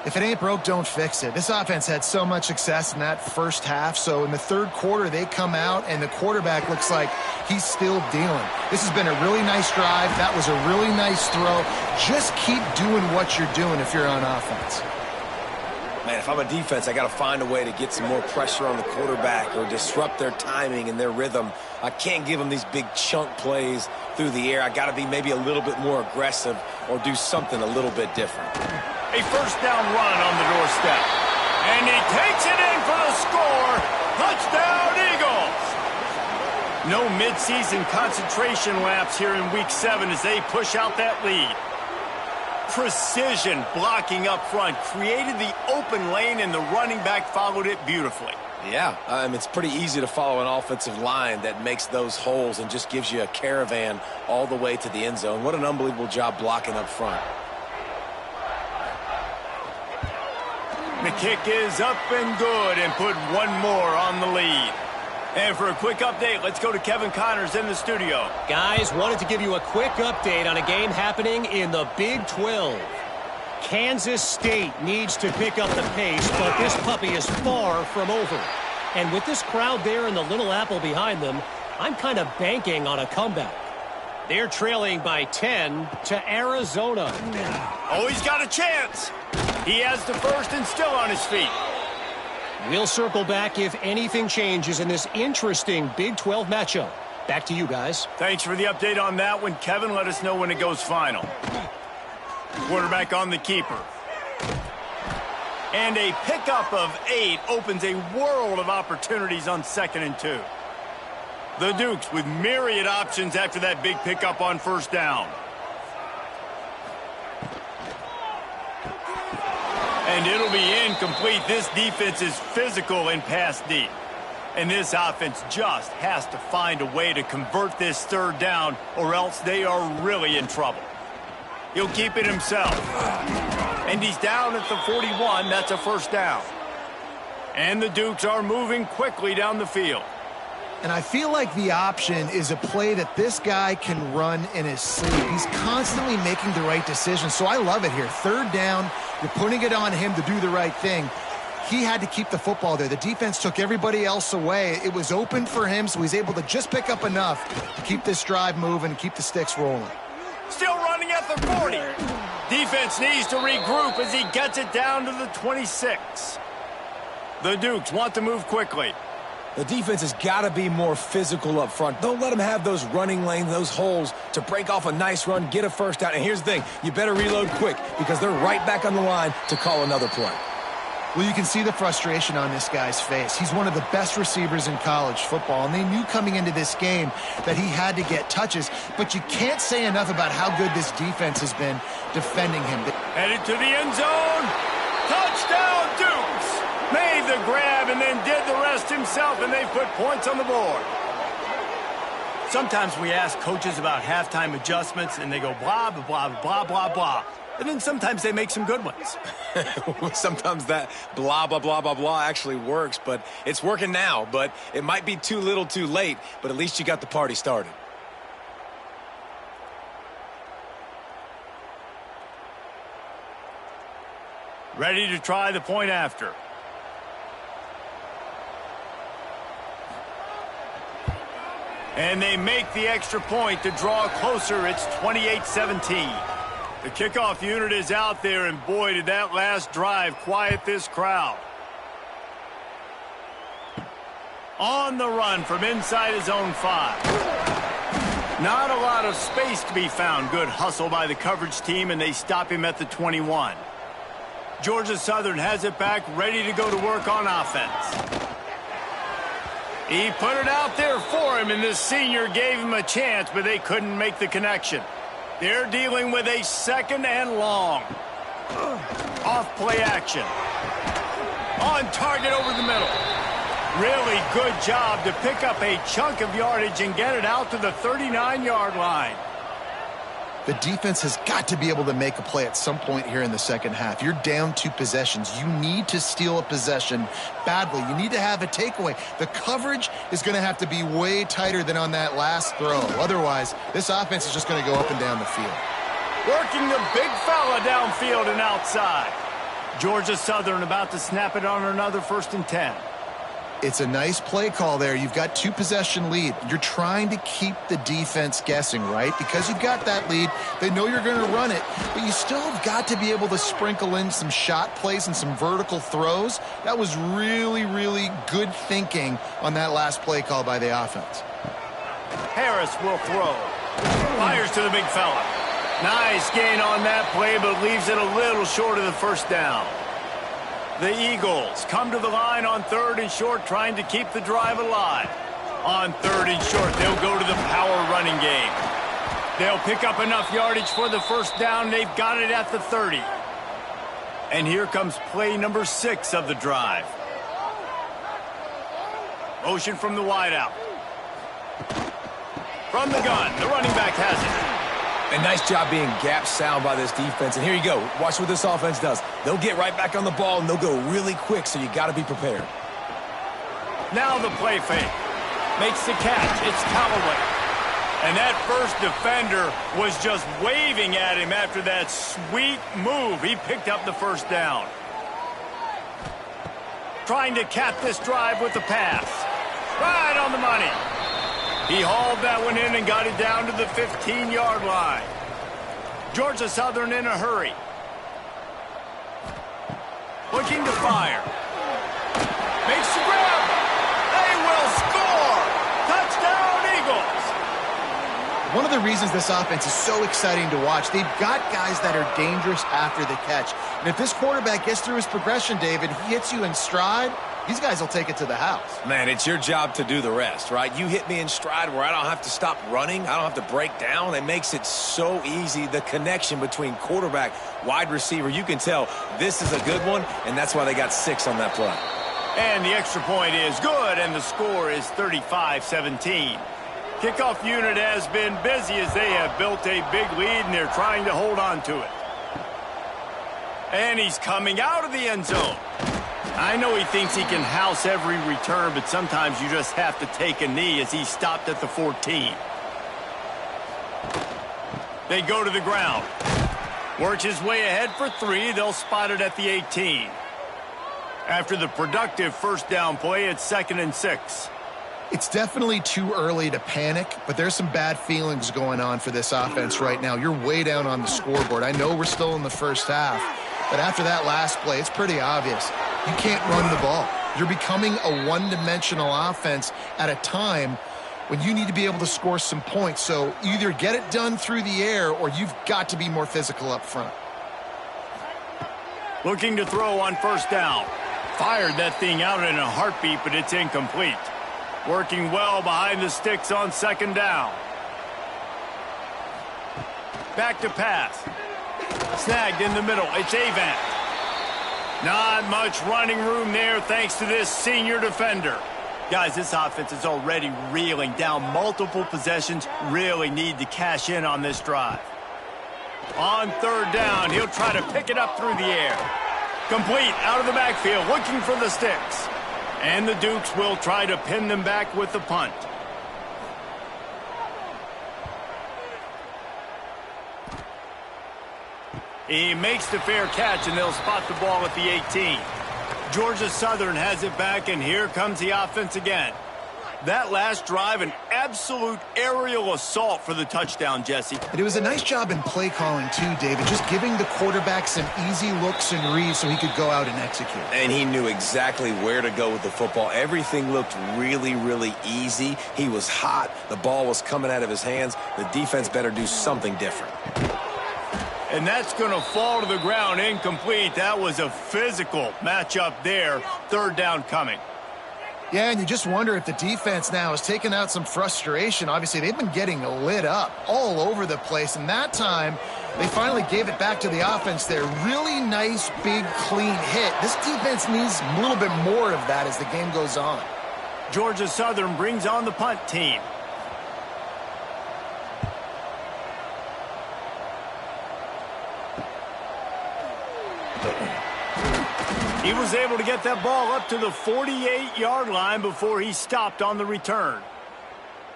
If it ain't broke, don't fix it. This offense had so much success in that first half, so in the third quarter, they come out, and the quarterback looks like he's still dealing. This has been a really nice drive. That was a really nice throw. Just keep doing what you're doing if you're on offense. Man, if I'm a defense, I got to find a way to get some more pressure on the quarterback or disrupt their timing and their rhythm. I can't give them these big chunk plays through the air. I got to be maybe a little bit more aggressive or do something a little bit different. A first down run on the doorstep. And he takes it in for the score. Touchdown, Eagles! No midseason concentration laps here in Week 7 as they push out that lead. Precision blocking up front created the open lane, and the running back followed it beautifully. Yeah, it's pretty easy to follow an offensive line that makes those holes and just gives you a caravan all the way to the end zone. What an unbelievable job blocking up front. The kick is up and good, and put one more on the lead. And for a quick update, let's go to Kevin Connors in the studio. Guys, wanted to give you a quick update on a game happening in the Big 12. Kansas State needs to pick up the pace, but this puppy is far from over. And with this crowd there and the Little Apple behind them, I'm kind of banking on a comeback. They're trailing by 10 to Arizona. Oh, he's got a chance. He has the first and still on his feet. We'll circle back if anything changes in this interesting Big 12 matchup. Back to you guys. Thanks for the update on that one, Kevin. Let us know when it goes final. Quarterback on the keeper. And a pickup of 8 opens a world of opportunities on 2nd and 2. The Dukes with myriad options after that big pickup on 1st down. And it'll be incomplete. This defense is physical and pass deep. And this offense just has to find a way to convert this 3rd down, or else they are really in trouble. He'll keep it himself. And he's down at the 41. That's a 1st down. And the Dukes are moving quickly down the field. And I feel like the option is a play that this guy can run in his sleep. He's constantly making the right decision, so I love it here. 3rd down, you're putting it on him to do the right thing. He had to keep the football there. The defense took everybody else away. It was open for him, so he's able to just pick up enough to keep this drive moving and keep the sticks rolling. Still running at the 40. Defense needs to regroup as he gets it down to the 26. The Dukes want to move quickly. The defense has got to be more physical up front. Don't let them have those running lanes, those holes to break off a nice run, get a 1st down. And here's the thing, you better reload quick because they're right back on the line to call another play. Well, you can see the frustration on this guy's face. He's one of the best receivers in college football, and they knew coming into this game that he had to get touches, but you can't say enough about how good this defense has been defending him. Headed to the end zone. Touchdown, Dukes! Made the grab and then did the rest himself, and they put points on the board. Sometimes we ask coaches about halftime adjustments, and they go blah, blah, blah, blah, blah, blah. And then sometimes they make some good ones. Sometimes that blah, blah, blah, blah, blah actually works, but it's working now. But it might be too little too late, but at least you got the party started. Ready to try the point after. And they make the extra point to draw closer. It's 28-17. The kickoff unit is out there, and boy, did that last drive quiet this crowd. On the run from inside his own 5. Not a lot of space to be found. Good hustle by the coverage team, and they stop him at the 21. Georgia Southern has it back, ready to go to work on offense. He put it out there for him, and this senior gave him a chance, but they couldn't make the connection. They're dealing with a 2nd and long. Off play action. On target over the middle. Really good job to pick up a chunk of yardage and get it out to the 39-yard line. The defense has got to be able to make a play at some point here in the 2nd half. You're down 2 possessions. You need to steal a possession badly. You need to have a takeaway. The coverage is going to have to be way tighter than on that last throw. Otherwise, this offense is just going to go up and down the field. Working the big fella downfield and outside. Georgia Southern about to snap it on another 1st and 10. It's a nice play call there. You've got 2-possession lead. You're trying to keep the defense guessing, right? Because you've got that lead. They know you're going to run it, but you still have got to be able to sprinkle in some shot plays and some vertical throws. That was really, really good thinking on that last play call by the offense. Harris will throw. Fires to the big fella. Nice gain on that play, but leaves it a little short of the 1st down. The Eagles come to the line on 3rd and short, trying to keep the drive alive. On 3rd and short, they'll go to the power running game. They'll pick up enough yardage for the first down. They've got it at the 30. And here comes play number 6 of the drive. Motion from the wideout. From the gun, the running back has it. A nice job being gap sound by this defense. And here you go. Watch what this offense does. They'll get right back on the ball, and they'll go really quick, so you got to be prepared. Now the play fake. Makes the catch. It's Callaway. And that first defender was just waving at him after that sweet move. He picked up the first down. Trying to cap this drive with the pass. Right on the money. He hauled that one in and got it down to the 15-yard line. Georgia Southern in a hurry. Looking to fire. Makes the grab. They will score. Touchdown, Eagles. One of the reasons this offense is so exciting to watch, they've got guys that are dangerous after the catch. And if this quarterback gets through his progression, David, he hits you in stride, these guys will take it to the house. Man, it's your job to do the rest, right? You hit me in stride where I don't have to stop running. I don't have to break down. It makes it so easy. The connection between quarterback, wide receiver, you can tell this is a good one, and that's why they got 6 on that play. And the extra point is good, and the score is 35-17. Kickoff unit has been busy as they have built a big lead, and they're trying to hold on to it. And he's coming out of the end zone. I know he thinks he can house every return, but sometimes you just have to take a knee as he stopped at the 14. They go to the ground. Works his way ahead for 3. They'll spot it at the 18. After the productive first down play, it's 2nd and 6. It's definitely too early to panic, but there's some bad feelings going on for this offense right now. You're way down on the scoreboard. I know we're still in the first half, but after that last play, it's pretty obvious. You can't run the ball. You're becoming a one-dimensional offense at a time when you need to be able to score some points. So either get it done through the air or you've got to be more physical up front. Looking to throw on first down. Fired that thing out in a heartbeat, but it's incomplete. Working well behind the sticks on 2nd down. Back to pass. Snagged in the middle. It's Avant. Not much running room there thanks to this senior defender. Guys, this offense is already reeling down multiple possessions. Really need to cash in on this drive. On 3rd down, he'll try to pick it up through the air. Complete out of the backfield, looking for the sticks. And the Dukes will try to pin them back with the punt. He makes the fair catch, and they'll spot the ball at the 18. Georgia Southern has it back, and here comes the offense again. That last drive, an absolute aerial assault for the touchdown, Jesse. And it was a nice job in play calling, too, David, just giving the quarterback some easy looks and reads so he could go out and execute. And he knew exactly where to go with the football. Everything looked really, really easy. He was hot. The ball was coming out of his hands. The defense better do something different. And that's going to fall to the ground incomplete. That was a physical matchup there. 3rd down coming. Yeah, and you just wonder if the defense now is taking out some frustration. Obviously, they've been getting lit up all over the place, and that time they finally gave it back to the offense there. Really nice, big, clean hit. This defense needs a little bit more of that as the game goes on. Georgia Southern brings on the punt team. He was able to get that ball up to the 48-yard line before he stopped on the return.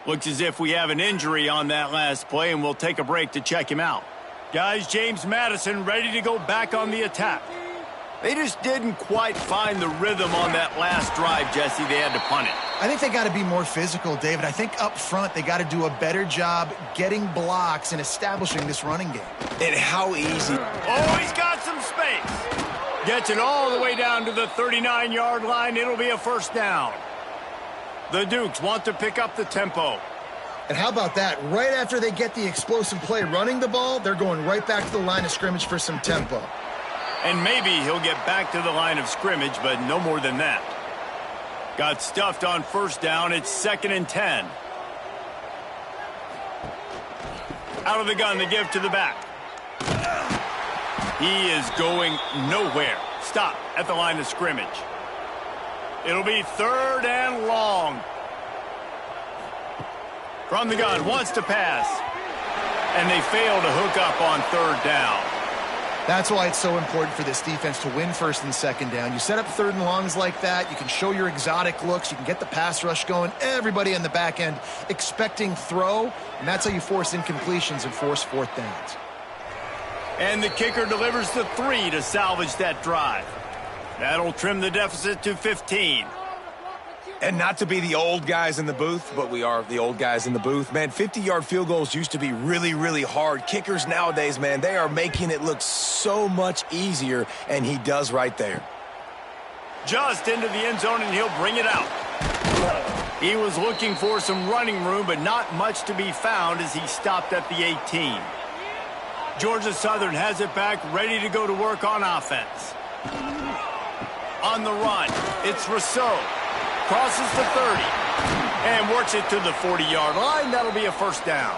Looks as if we have an injury on that last play, and we'll take a break to check him out. Guys, James Madison ready to go back on the attack. They just didn't quite find the rhythm on that last drive, Jesse. They had to punt it. I think they got to be more physical, David. I think up front they got to do a better job getting blocks and establishing this running game. And how easy. Oh, he's got some space. Gets it all the way down to the 39-yard line. It'll be a first down. The Dukes want to pick up the tempo. And how about that? Right after they get the explosive play running the ball, they're going right back to the line of scrimmage for some tempo. And maybe he'll get back to the line of scrimmage, but no more than that. Got stuffed on first down. It's 2nd and 10. Out of the gun to give to the back. He is going nowhere. Stop at the line of scrimmage. It'll be 3rd and long. From the gun, wants to pass. And they fail to hook up on 3rd down. That's why it's so important for this defense to win 1st and 2nd down. You set up 3rd and longs like that. You can show your exotic looks. You can get the pass rush going. Everybody in the back end expecting throw. And that's how you force incompletions and force 4th downs. And the kicker delivers the 3 to salvage that drive. That'll trim the deficit to 15. And not to be the old guys in the booth, but we are the old guys in the booth. Man, 50-yard field goals used to be really, really hard. Kickers nowadays, man, they are making it look so much easier, and he does right there. Just into the end zone, and he'll bring it out. He was looking for some running room, but not much to be found as he stopped at the 18. Georgia Southern has it back, ready to go to work on offense. On the run, it's Rousseau. Crosses the 30 and works it to the 40-yard line. That'll be a 1st down.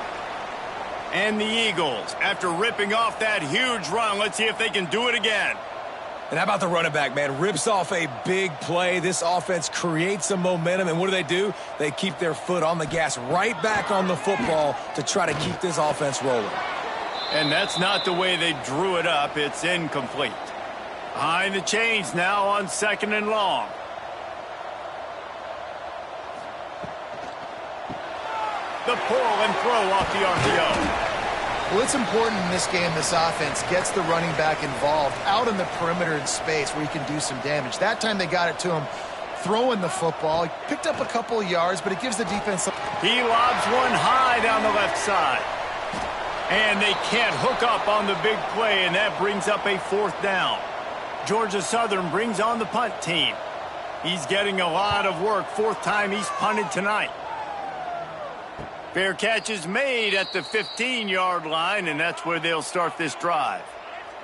And the Eagles, after ripping off that huge run, let's see if they can do it again. And how about the running back, man? Rips off a big play. This offense creates some momentum, and what do? They keep their foot on the gas, right back on the football to try to keep this offense rolling. And that's not the way they drew it up. It's incomplete. Behind the chains now on 2nd and long. The pull and throw off the RPO. Well, it's important in this game this offense gets the running back involved out in the perimeter in space where he can do some damage. That time they got it to him throwing the football. He picked up a couple of yards, but it gives the defense... He lobs one high down the left side. And they can't hook up on the big play, and that brings up a 4th down. Georgia Southern brings on the punt team. He's getting a lot of work. 4th time he's punted tonight. Fair catch is made at the 15-yard line, and that's where they'll start this drive.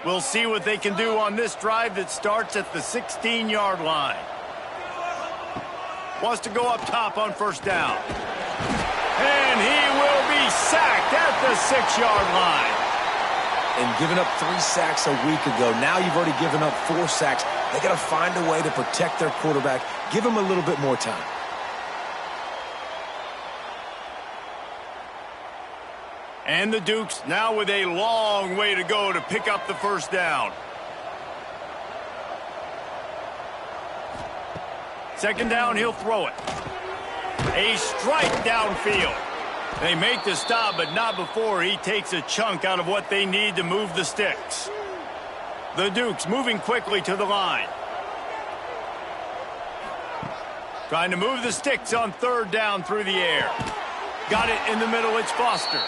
We'll see what they can do on this drive that starts at the 16-yard line. Wants to go up top on 1st down. And he will be sacked at the 6-yard line. And giving up 3 sacks a week ago, now you've already given up 4 sacks. They got to find a way to protect their quarterback. Give him a little bit more time. And the Dukes now with a long way to go to pick up the 1st down. 2nd down, he'll throw it. A strike downfield. They make the stop, but not before he takes a chunk out of what they need to move the sticks. The Dukes moving quickly to the line. Trying to move the sticks on 3rd down through the air. Got it in the middle, it's Foster.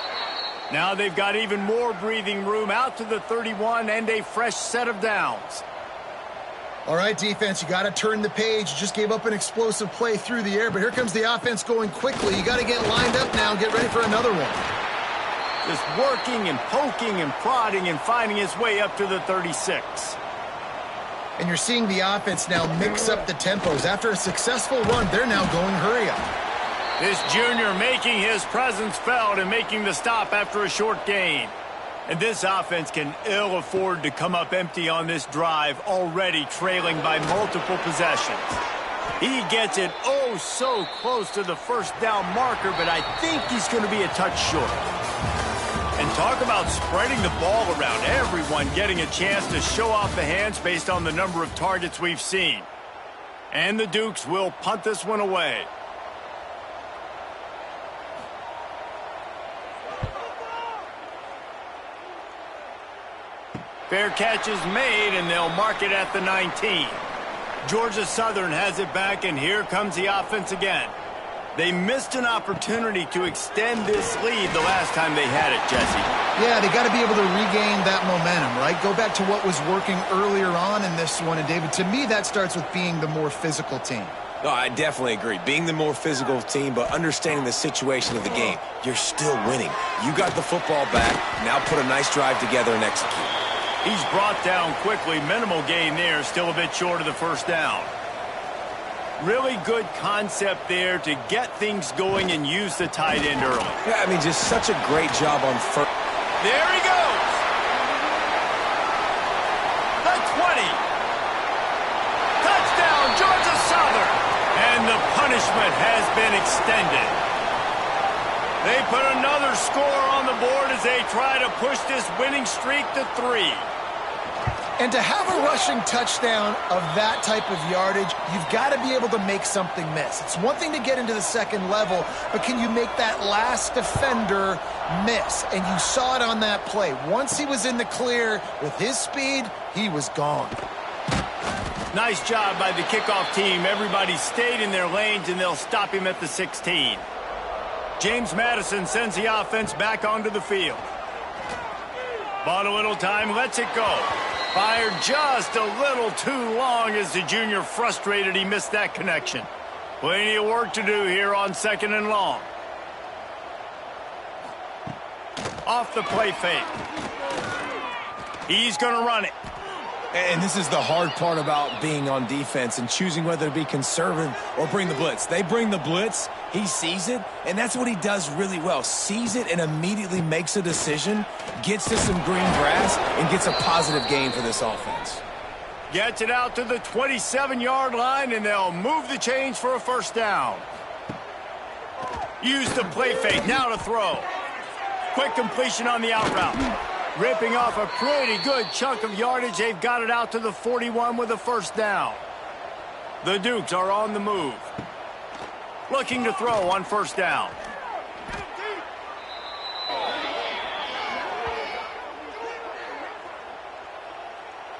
Now they've got even more breathing room out to the 31 and a fresh set of downs. All right, defense, you got to turn the page. You just gave up an explosive play through the air, but here comes the offense going quickly. You got to get lined up now and get ready for another one. Just working and poking and prodding and finding his way up to the 36. And you're seeing the offense now mix up the tempos. After a successful run, they're now going hurry up. This junior making his presence felt and making the stop after a short gain. And this offense can ill afford to come up empty on this drive, already trailing by multiple possessions. He gets it oh so close to the 1st down marker, but I think he's going to be a touch short. And talk about spreading the ball around, everyone getting a chance to show off the hands based on the number of targets we've seen. And the Dukes will punt this one away. Fair catch is made, and they'll mark it at the 19. Georgia Southern has it back, and here comes the offense again. They missed an opportunity to extend this lead the last time they had it, Jesse. Yeah, they got to be able to regain that momentum, right? Go back to what was working earlier on in this one. And, David, to me, that starts with being the more physical team. No, I definitely agree. Being the more physical team, but understanding the situation of the game. You're still winning. You got the football back. Now put a nice drive together and execute. He's brought down quickly. Minimal gain there. Still a bit short of the 1st down. Really good concept there to get things going and use the tight end early. Yeah, I mean, just such a great job on first. There he goes. The 20. Touchdown, Georgia Southern. And the punishment has been extended. They put another score on the board as they try to push this winning streak to 3. And to have a rushing touchdown of that type of yardage, you've got to be able to make something miss. It's one thing to get into the second level, but can you make that last defender miss? And you saw it on that play. Once he was in the clear with his speed, he was gone. Nice job by the kickoff team. Everybody stayed in their lanes, and they'll stop him at the 16. James Madison sends the offense back onto the field. Bought a little time, lets it go. Fired just a little too long as the junior frustrated he missed that connection. Plenty of work to do here on 2nd and long. Off the play fake. He's going to run it. And this is the hard part about being on defense and choosing whether to be conservative or bring the blitz. They bring the blitz, he sees it, and that's what he does really well. Sees it and immediately makes a decision, gets to some green grass, and gets a positive gain for this offense. Gets it out to the 27-yard line, and they'll move the chains for a first down. Use the play fake, now to throw. Quick completion on the out route. Ripping off a pretty good chunk of yardage. They've got it out to the 41 with a first down. The Dukes are on the move. Looking to throw on first down.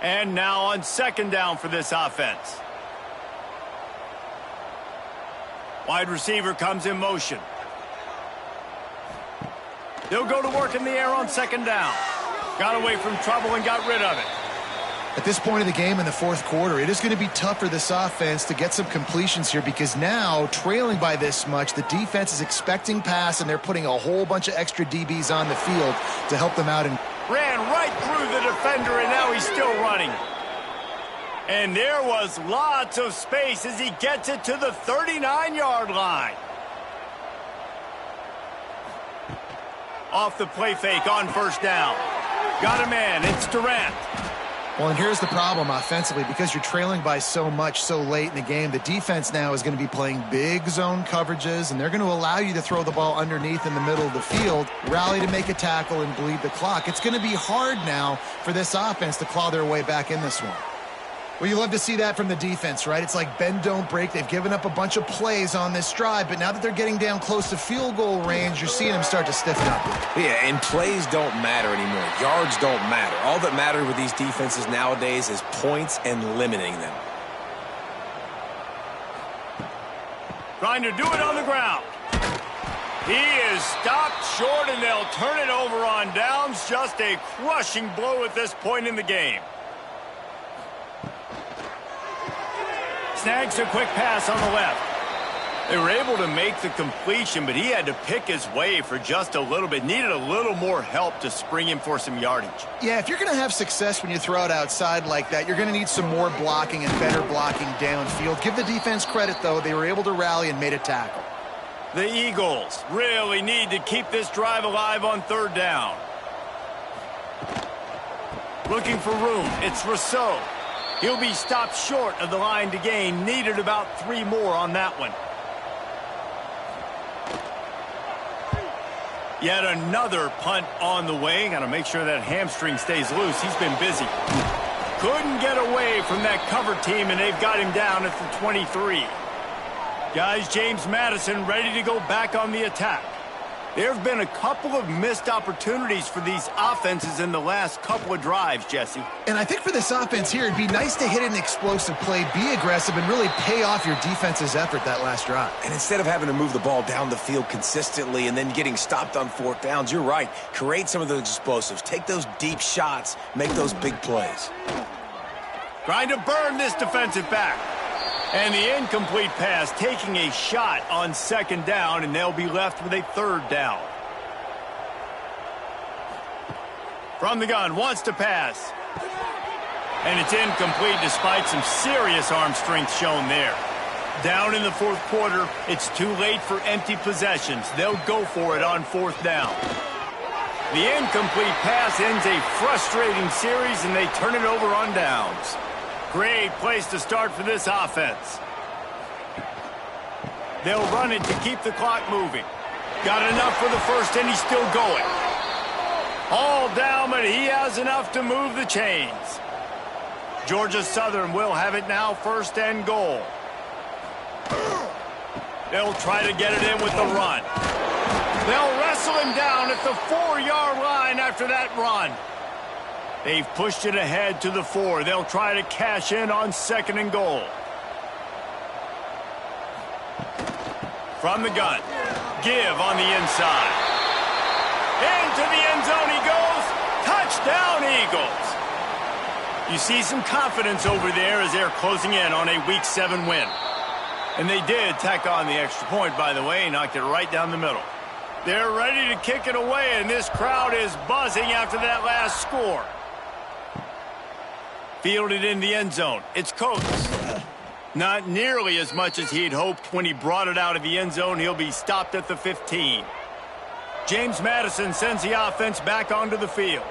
And now on 2nd down for this offense. Wide receiver comes in motion. They'll go to work in the air on 2nd down. Got away from trouble and got rid of it. At this point of the game in the 4th quarter, it is going to be tough for this offense to get some completions here because now, trailing by this much, the defense is expecting pass, and they're putting a whole bunch of extra DBs on the field to help them out. And ran right through the defender, and now he's still running. And there was lots of space as he gets it to the 39-yard line. Off the play fake on first down. Got a man. It's Durant. Well, and here's the problem offensively. Because you're trailing by so much so late in the game, the defense now is going to be playing big zone coverages, and they're going to allow you to throw the ball underneath in the middle of the field, rally to make a tackle, and bleed the clock. It's going to be hard now for this offense to claw their way back in this one. Well, you love to see that from the defense, right? It's like bend, don't break. They've given up a bunch of plays on this drive, but now that they're getting down close to field goal range, you're seeing them start to stiffen up. Yeah, and plays don't matter anymore. Yards don't matter. All that matters with these defenses nowadays is points and limiting them. Trying to do it on the ground. He is stopped short, and they'll turn it over on downs. Just a crushing blow at this point in the game. Snags a quick pass on the left. They were able to make the completion, but he had to pick his way for just a little bit. Needed a little more help to spring him for some yardage. Yeah, if you're going to have success when you throw it outside like that, you're going to need some more blocking and better blocking downfield. Give the defense credit, though. They were able to rally and made a tackle. The Eagles really need to keep this drive alive on 3rd down. Looking for room. It's Rousseau. He'll be stopped short of the line to gain. Needed about 3 more on that one. Yet another punt on the way. Got to make sure that hamstring stays loose. He's been busy. Couldn't get away from that cover team, and they've got him down at the 23. Guys, James Madison ready to go back on the attack. There have been a couple of missed opportunities for these offenses in the last couple of drives, Jesse. And I think for this offense here, it'd be nice to hit an explosive play, be aggressive, and really pay off your defense's effort that last drive. And instead of having to move the ball down the field consistently and then getting stopped on 4th downs, you're right. Create some of those explosives. Take those deep shots. Make those big plays. Trying to burn this defensive back. And the incomplete pass taking a shot on 2nd down, and they'll be left with a 3rd down. From the gun, wants to pass. And it's incomplete despite some serious arm strength shown there. Down in the fourth quarter, it's too late for empty possessions. They'll go for it on fourth down. The incomplete pass ends a frustrating series, and they turn it over on downs. Great place to start for this offense. They'll run it to keep the clock moving. Got enough for the first, and he's still going. All down, but he has enough to move the chains. Georgia Southern will have it now, first and goal. They'll try to get it in with the run. They'll wrestle him down at the 4-yard line after that run. They've pushed it ahead to the 4. They'll try to cash in on second and goal. From the gun. Give on the inside. Into the end zone he goes. Touchdown, Eagles. You see some confidence over there as they're closing in on a Week 7 win. And they did tack on the extra point, by the way, knocked it right down the middle. They're ready to kick it away, and this crowd is buzzing after that last score. Fielded in the end zone. It's Coates. Not nearly as much as he'd hoped when he brought it out of the end zone. He'll be stopped at the 15. James Madison sends the offense back onto the field.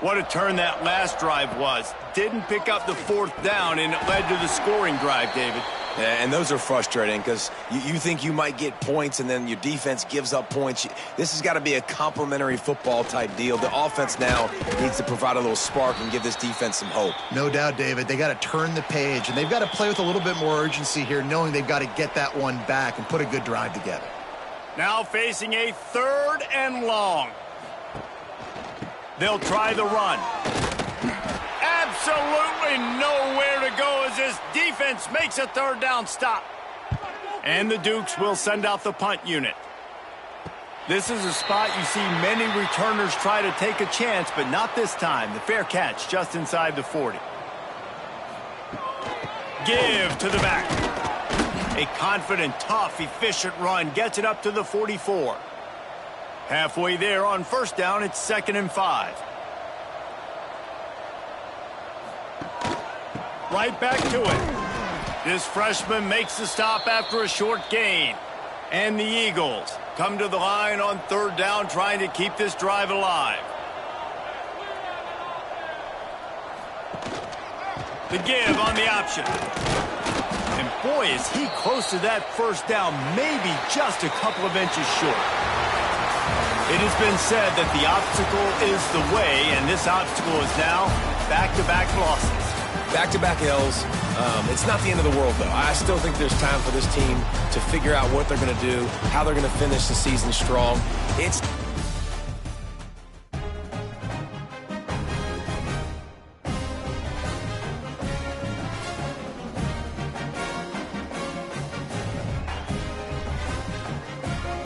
What a turn that last drive was. Didn't pick up the fourth down, and it led to the scoring drive, David. Yeah, and those are frustrating because you think you might get points and then your defense gives up points. This has got to be a complementary football type deal. The offense now needs to provide a little spark and give this defense some hope. No doubt, David. They got to turn the page, and they've got to play with a little bit more urgency here, knowing they've got to get that one back and put a good drive together. Now facing a 3rd and long. They'll try the run. Absolutely nowhere to go as this defense makes a 3rd down stop. And the Dukes will send out the punt unit. This is a spot you see many returners try to take a chance, but not this time. The fair catch just inside the 40. Give to the back. A confident, tough, efficient run gets it up to the 44. Halfway there on first down, it's 2nd and 5. Right back to it. This freshman makes the stop after a short gain. And the Eagles come to the line on 3rd down, trying to keep this drive alive. The give on the option. And boy, is he close to that first down, maybe just a couple of inches short. It has been said that the obstacle is the way, and this obstacle is now back-to-back losses. Back-to-back L's. It's not the end of the world, though. I still think there's time for this team to figure out what they're going to do, how they're going to finish the season strong. It's